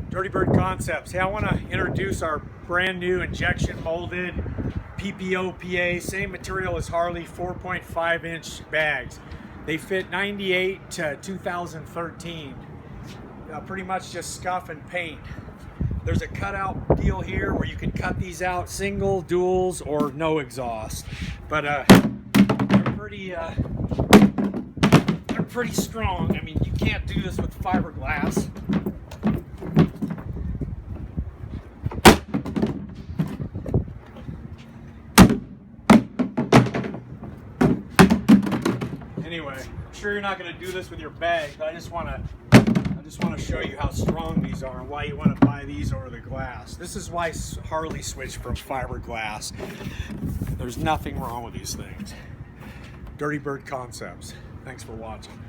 Dirty Bird Concepts. Hey, I want to introduce our brand new injection molded PPO-PA, same material as Harley, 4.5 inch bags. They fit 98 to 2013. Pretty much just scuff and paint. There's a cutout deal here where you can cut these out, single, duals, or no exhaust. But they're pretty strong. I mean, you can't do this with fiberglass. Anyway, I'm sure you're not going to do this with your bag, but I just want to show you how strong these are and why you want to buy these over the glass. This is why Harley switched from fiberglass. There's nothing wrong with these things. Dirty Bird Concepts. Thanks for watching.